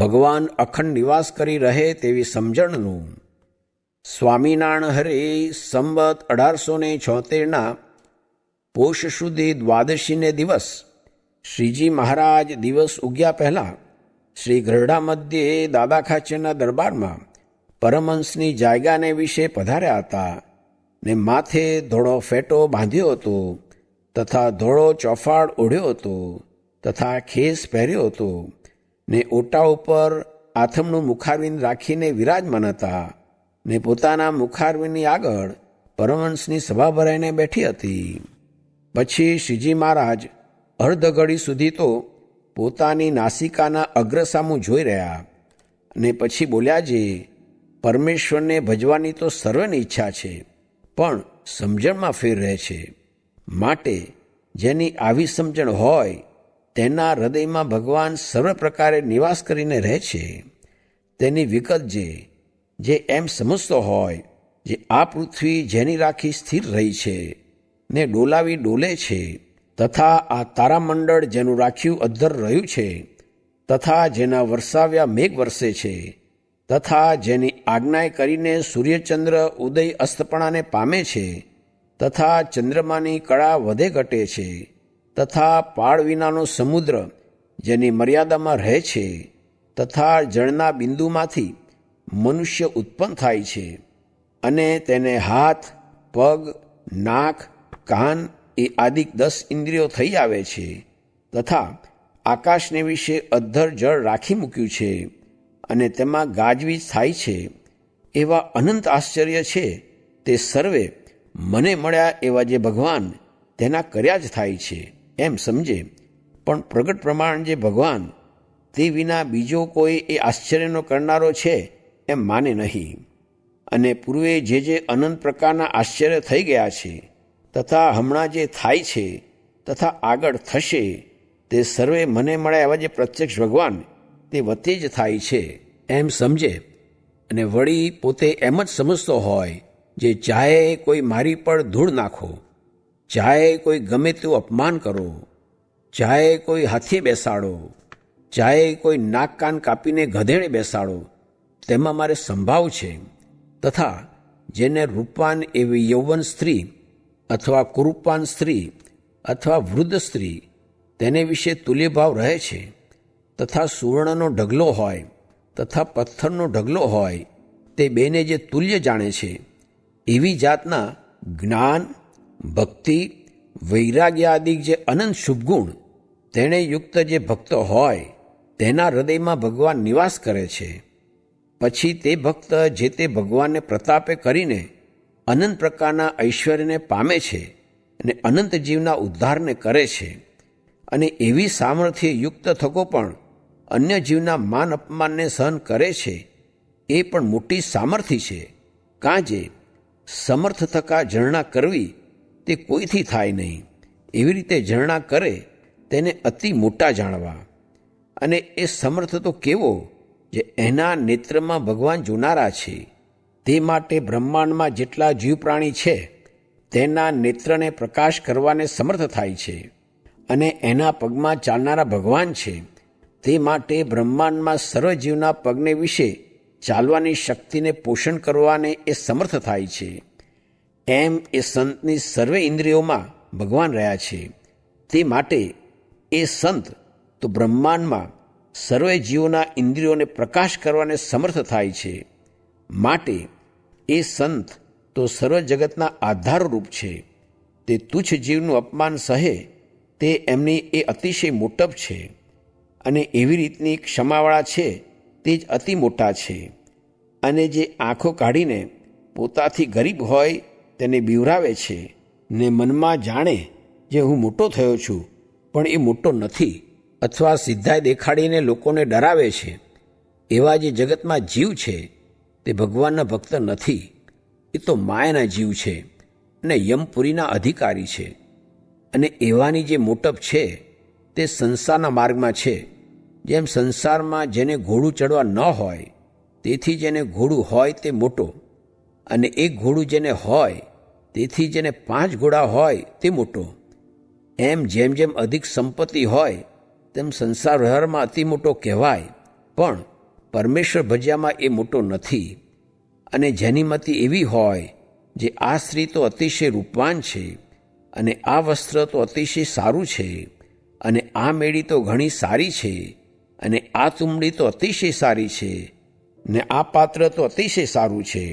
ભગવાન અખંડ નિવાસ કરી રહે તેવી સમજણનું. સ્વામિનારાયણ હરે સંવત 1876ના પોષ સુધી દ્વાદશીને દિવસ શ્રીજી મહારાજ દિવસ ઉગ્યા પહેલાં શ્રી ગરડા મધ્યે દાદા ખાચરના દરબારમાં પરમહંસની જાયગાને વિશે પધાર્યા હતા ને માથે ધોળો ફેટો બાંધ્યો હતો તથા ધોળો ચોફાડ ઓઢ્યો હતો તથા ખેસ પહેર્યો હતો ને ઓટા ઉપર આથમણું મુખારવિંદ રાખીને વિરાજમાન હતા ને પોતાના મુખારવિંદની આગળ પરમહંસની સભા ભરાઈને બેઠી હતી. પછી શ્રીજી મહારાજ અર્ધ ઘડી સુધી તો પોતાની નાસિકાના અગ્રસામું જોઈ રહ્યા અને પછી બોલ્યા, જે પરમેશ્વરને ભજવાની તો સર્વની ઈચ્છા છે, પણ સમજણમાં ફેર રહે છે. માટે જેની આવી સમજણ હોય તેના હૃદયમાં ભગવાન સર્વ પ્રકારે નિવાસ કરીને રહે છે. તેની વિગત જે એમ સમજતો હોય, જે આ પૃથ્વી જેની રાખી સ્થિર રહી છે ને ડોલાવી ડોલે છે, તથા આ તારામંડળ જેનું રાખ્યું અધ્ધર રહ્યું છે, તથા જેના વરસાવ્યા મેઘ વરસે છે, તથા જેની આજ્ઞાએ કરીને સૂર્યચંદ્ર ઉદય અસ્તપણાને પામે છે, તથા ચંદ્રમાની કળા વધે ઘટે છે, તથા પાળ વિનાનો સમુદ્ર જેની મર્યાદામાં રહે છે, તથા જળના બિંદુમાંથી મનુષ્ય ઉત્પન્ન થાય છે અને તેને હાથ, પગ, નાક, કાન એ આદિક 10 ઇન્દ્રિયો થઈ આવે છે, તથા આકાશને વિશે અધ્ધર જળ રાખી મૂક્યું છે અને તેમાં ગાજવીજ થાય છે, એવા અનંત આશ્ચર્ય છે. તે સર્વે મને મળ્યા એવા જે ભગવાન તેના કર્યા જ થાય છે એમ સમજે. પણ પ્રગટ પ્રમાણ જે ભગવાન તે વિના બીજો કોઈ એ આશ્ચર્યનો કરનારો છે એમ માને નહીં. અને પૂર્વે જે અનંત પ્રકારના આશ્ચર્ય થઈ ગયા છે, તથા હમણાં જે થાય છે, તથા આગળ થશે, તે સર્વે મને મળ્યા એવા જે પ્રત્યક્ષ ભગવાન તે વતે જ થાય છે એમ સમજે. અને વળી પોતે એમ જ સમજતો હોય, જે ચાહે કોઈ મારી પર ધૂળ નાખો, ચાહે કોઈ ગમે તેવું અપમાન કરો, ચાહે કોઈ હાથીએ બેસાડો, ચાહે કોઈ નાક કાન કાપીને ગધેડે બેસાડો, તેમાં મારે સંભાવ છે. તથા જેને રૂપવાન એવી યૌવન સ્ત્રી અથવા કુરૂપાન સ્ત્રી અથવા વૃદ્ધ સ્ત્રી તેને વિશે તુલ્યભાવ રહે છે, તથા સુવર્ણનો ઢગલો હોય તથા પથ્થરનો ઢગલો હોય, તે બેને જે તુલ્ય જાણે છે, એવી જાતના જ્ઞાન, ભક્તિ, વૈરાગ્ય આદિ જે અનંત શુભગુણ તેણે યુક્ત જે ભક્ત હોય તેના હૃદયમાં ભગવાન નિવાસ કરે છે. પછી તે ભક્ત જે તે ભગવાનને પ્રતાપે કરીને અનંત પ્રકારના ઐશ્વર્યને પામે છે અને અનંત જીવના ઉદ્ધારને કરે છે. અને એવી સામર્થ્ય યુક્ત થકો પણ અન્ય જીવના માન અપમાનને સહન કરે છે, એ પણ મોટી સામર્થ્ય છે. કાંજે સમર્થ થકા ઝરણા કરવી તે કોઈથી થાય નહીં. એવી રીતે ઝરણા કરે તેને અતિ મોટા જાણવા. અને એ સમર્થ તો કેવો, જે એના નેત્રમાં ભગવાન જોનારા છે. તે માટે બ્રહ્માંડમાં જેટલા જીવ પ્રાણી છે તેના નેત્રને પ્રકાશ કરવાને સમર્થ થાય છે. અને એના પગમાં ચાલનારા ભગવાન છે, તે માટે બ્રહ્માંડમાં સર્વ જીવના પગને વિશે ચાલવાની શક્તિને પોષણ કરવાને એ સમર્થ થાય છે. એમ એ સંતની સર્વે ઇન્દ્રિયોમાં ભગવાન રહ્યા છે. તે માટે એ સંત તો બ્રહ્માંડમાં સર્વે જીવોના ઇન્દ્રિયોને પ્રકાશ કરવાને સમર્થ થાય છે. માટે એ સંત તો સર્વ જગતના આધારરૂપ છે. તે તુચ્છ જીવનું અપમાન સહે તે એમની એ અતિશય મોટપ છે. અને એવી રીતની ક્ષમાવાળા છે તે જ અતિ મોટા છે. અને જે આંખો કાઢીને પોતાથી ગરીબ હોય તેને બીવરાવે છે ને મનમાં જાણે જે હું મોટો થયો છું પણ એ મોટો નથી, અથવા સિદ્ધાઈ દેખાડીને લોકોને ડરાવે છે, એવા જે જગતમાં જીવ છે તે ભગવાનના ભક્ત નથી. એ તો માયાના જીવ છે અને યમપુરીના અધિકારી છે. અને એવાની જે મોટપ છે તે સંસારના માર્ગમાં છે. જેમ સંસારમાં જેને ઘોડું ચડવા ન હોય તેથી જેને ઘોડું હોય તે મોટો, અને એક ઘોડું જેને હોય તેથી જેને 5 ઘોડા હોય તે મોટો. એમ જેમ જેમ અધિક સંપત્તિ હોય તેમ સંસાર વ્યવહારમાં અતિ મોટો કહેવાય. પણ પરમેશ્વર ભજ્યામાં એ મોટો નથી. અને જેની મતિ એવી હોય, જે આ સ્ત્રી તો અતિશય રૂપવાન છે, અને આ વસ્ત્ર તો અતિશય સારું છે, અને આ મેળી તો ઘણી સારી છે, અને આ તુંબડી તો અતિશય સારી છે, ને આ પાત્ર તો અતિશય સારું છે,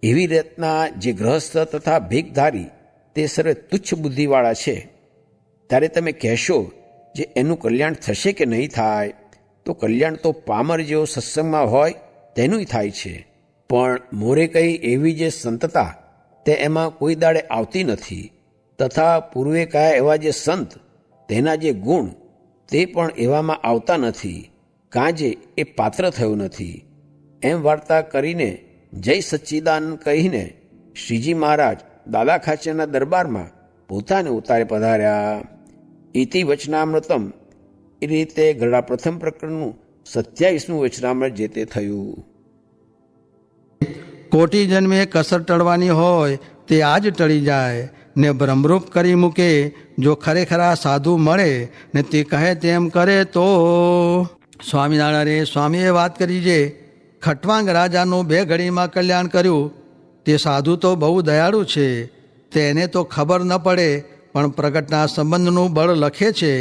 એવી રીતના જે ગ્રહસ્થ તથા ભેખધારી તે સર્વે તુચ્છ બુદ્ધિવાળા છે, ત્યારે તમે કહેશો જે એનું કલ્યાણ થશે કે નહીં થાય, તો કલ્યાણ તો પામર જેવો સત્સંગમાં હોય તેનું થાય છે. પણ મોરે કહી એવી જે સંતતા તે એમાં કોઈ દાડે આવતી નથી, તથા પૂર્વે કયા એવા જે સંત તેના જે ગુણ તે પણ એવામાં આવતા નથી, કાં જે એ પાત્ર થયો નથી. એમ વાર્તા કરીને જય સચ્ચિદાનંદ કહીને શ્રીજી મહારાજ દાદા ખાચરના દરબારમાં પોતાને ઉતારે પધાર્યા. ઇતિ વચનામૃતમ. એ રીતે ગરડા પ્રથમ પ્રકરણનું 27મું વચનામૃત જે તે થયું. કોટી જન્મે કસર ટળવાની હોય તે આજ ટળી જાય, ને બ્રહ્મરૂપ કરી મૂકે જો ખરેખરા સાધુ મળે, ને તે કહે તેમ કરે તો. સ્વામિનારાયણ સ્વામીએ વાત કરી છે, ખટવાંગ રાજાનું 2 ઘડીમાં કલ્યાણ કર્યું. તે સાધુ તો બહુ દયાળુ છે, તેને તો ખબર ન પડે, પણ પ્રગટના સંબંધનું બળ લખે છે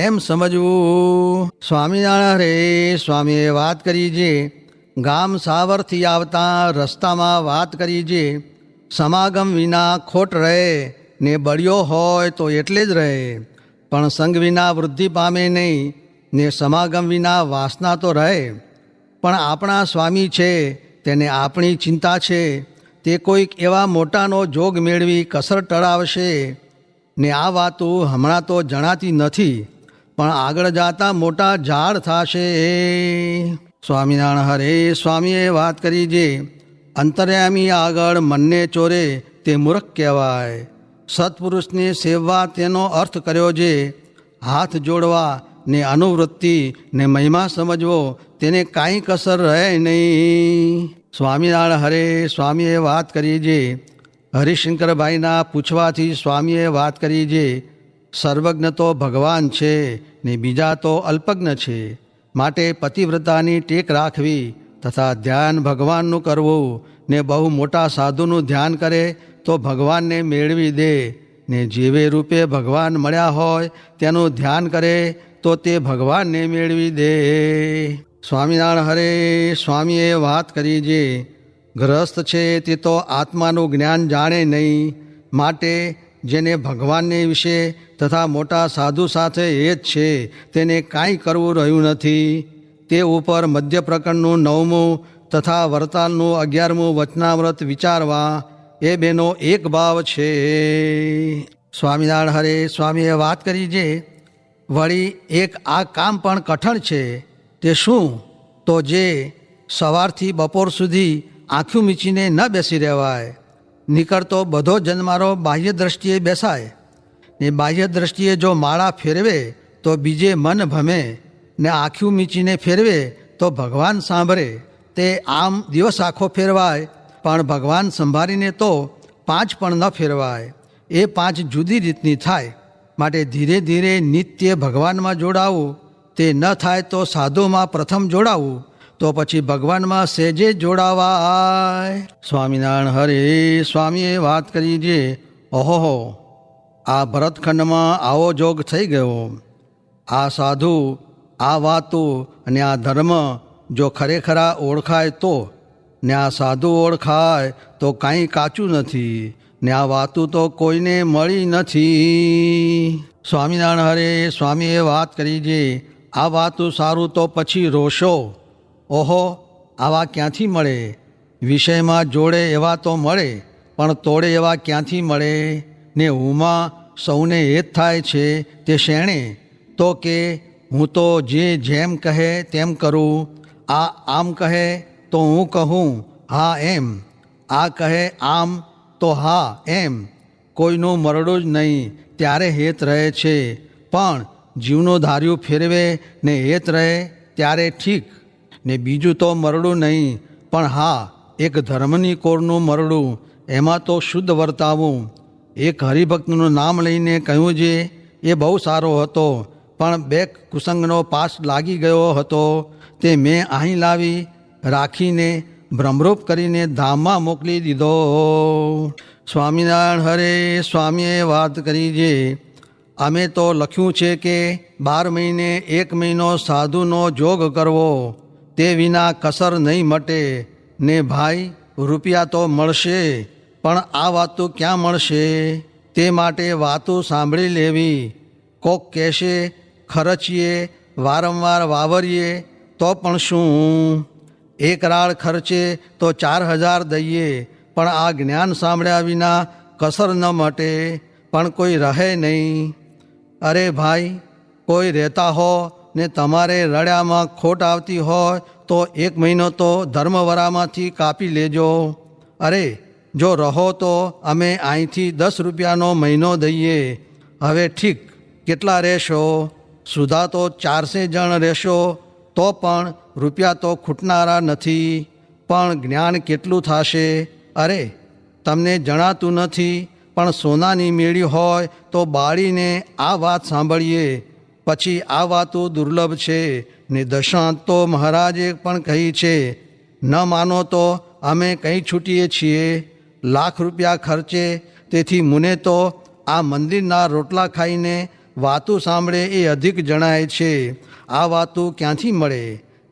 એમ સમજવું. સ્વામિનારાયણ સ્વામીએ વાત કરી છે, ગામ સાવરથી આવતા રસ્તામાં વાત કરી છે, સમાગમ વિના ખોટ રહે, ને બળ્યો હોય તો એટલે જ રહે, પણ સંગ વિના વૃદ્ધિ પામે નહીં, ને સમાગમ વિના વાસના તો રહે. પણ આપણા સ્વામી છે તેને આપણી ચિંતા છે, તે કોઈક એવા મોટાનો જોગ મેળવી કસર ટળાવશે, ને આ વાતો હમણાં તો જણાતી નથી, પણ આગળ જાતા મોટા ઝાડ થશે. સ્વામિનારાયણ હરે સ્વામીએ વાત કરી છે, અંતર્યામી આગળ મનને ચોરે તે મૂર્ખ કહેવાય. સત્પુરુષને સેવવા તેનો અર્થ કર્યો છે, હાથ જોડવા ને અનુવૃત્તિ ને મહિમા સમજવો તેને કાંઈ કસર રહે નહીં. સ્વામિનારાયણ હરે સ્વામીએ વાત કરી છે, હરિશંકરભાઈના પૂછવાથી સ્વામીએ વાત કરી છે, સર્વજ્ઞ તો ભગવાન છે ને બીજા તો અલ્પજ્ઞ છે, માટે પતિવ્રતાની ટેક રાખવી તથા ધ્યાન ભગવાનનું કરવું, ને બહુ મોટા સાધુનું ધ્યાન કરે તો ભગવાનને મેળવી દે, ને જેવે રૂપે ભગવાન મળ્યા હોય તેનું ધ્યાન કરે તો તે ભગવાનને મેળવી દે. સ્વામિનારાયણ હરે સ્વામીએ વાત કરી છે, ગ્રસ્ત છે તે તો આત્માનું જ્ઞાન જાણે નહીં, માટે જેને ભગવાનને વિશે તથા મોટા સાધુ સાથે એ જ છે તેને કાંઈ કરવું રહ્યું નથી. તે ઉપર મધ્ય પ્રકરણનું 9મું તથા વરતાલનું 11મું વચનામૃત વિચારવા એ બેનો એક ભાવ છે. સ્વામિનારાયણ હરે સ્વામીએ વાત કરી છે, વળી એક આ કામ પણ કઠણ છે. તે શું? તો જે સવારથી બપોર સુધી આંખું મીચીને ન બેસી રહેવાય. નીકળતો બધો જન્મારો બાહ્ય દ્રષ્ટિએ બેસાય, ને બાહ્ય દ્રષ્ટિએ જો માળા ફેરવે તો બીજે મન ભમે, ને આંખું મીચીને ફેરવે તો ભગવાન સાંભળે. તે આમ દિવસ આખો ફેરવાય, પણ ભગવાન સંભાળીને તો 5 પણ ન ફેરવાય. એ 5 જુદી રીતની થાય. માટે ધીરે ધીરે નિત્ય ભગવાનમાં જોડાવું, તે ન થાય તો સાધુમાં પ્રથમ જોડાવું, તો પછી ભગવાનમાં સહેજે જોડાવાય. સ્વામિનારાયણ હરે સ્વામીએ વાત કરી છે, ઓહો, આ ભરતખંડમાં આવો જોગ થઈ ગયો. આ સાધુ, આ વાતો અને આ ધર્મ જો ખરેખરા ઓળખાય તો, ને આ સાધુ ઓળખાય તો કાંઈ કાચું નથી, ને આ વાતું તો કોઈને મળી નથી. સ્વામિનારાયણ હરે સ્વામીએ વાત કરી છે, આ વાતું સારું તો પછી રોશો. ઓહો, આવા ક્યાંથી મળે? વિષયમાં જોડે એવા તો મળે, પણ તોડે એવા ક્યાંથી મળે? ને હુંમાં સૌને એ જ થાય છે તે શેણે? તો કે હું તો જે જેમ કહે તેમ કરું. આ આમ કહે તો હું કહું હા એમ, આ કહે આમ તો હા એમ. કોઈનું મરડું જ નહીં ત્યારે હેત રહે છે, પણ જીવનું ધાર્યું ફેરવે ને હેત રહે ત્યારે ઠીક. ને બીજું તો મરડું નહીં, પણ હા એક ધર્મની કોરનું મરડું, એમાં તો શુદ્ધ વર્તાવું. એક હરિભક્તનું નામ લઈને કહ્યું છે એ બહુ સારો હતો, પણ 2 કુસંગનો પાસ લાગી ગયો હતો, તે મેં અહીં લાવી રાખીને ભ્રમરૂપ કરીને ધામમાં મોકલી દીધો. સ્વામિનારાયણ હરે સ્વામીએ વાત કરી છે, અમે તો લખ્યું છે કે 12 મહિને 1 મહિનો સાધુનો જોગ કરવો, તે વિના કસર નહીં મટે. ને ભાઈ રૂપિયા તો મળશે, પણ આ વાતો ક્યાં મળશે? તે માટે વાતો સાંભળી લેવી. કોક કહેશે ખર્ચીએ, વારંવાર વાવરીએ તો પણ શું? 1 રાળ ખર્ચે તો 4000 દઈએ, પણ આ જ્ઞાન સાંભળ્યા વિના કસર ન મટે, પણ કોઈ રહે નહીં. અરે ભાઈ, કોઈ રહેતા હો ને તમારે રળ્યામાં ખોટ આવતી હોય તો 1 મહિનો તો ધર્મવરામાંથી કાપી લેજો. અરે જો રહો તો અમે અહીંથી 10 રૂપિયાનો મહિનો દઈએ. હવે ઠીક, કેટલા રહેશો? સુધા તો 400 જણ રહેશો તો પણ રૂપિયા તો ખૂટનારા નથી, પણ જ્ઞાન કેટલું થશે? અરે તમને જણાતું નથી, પણ સોનાની મેળી હોય તો બાળીને આ વાત સાંભળીએ. પછી આ વાતો દુર્લભ છે ને દશાંત તો મહારાજે પણ કહી છે. ન માનો તો અમે કંઈ છૂટીએ છીએ. 1,00,000 રૂપિયા ખર્ચે, તેથી મુને તો આ મંદિરના રોટલા ખાઈને વાતું સાંભળે એ અધિક જણાય છે. આ વાતું ક્યાંથી મળે?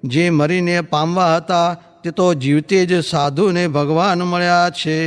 જે મરીને પામવા હતા તે તો જીવતે જ સાધુને ભગવાન મળ્યા છે.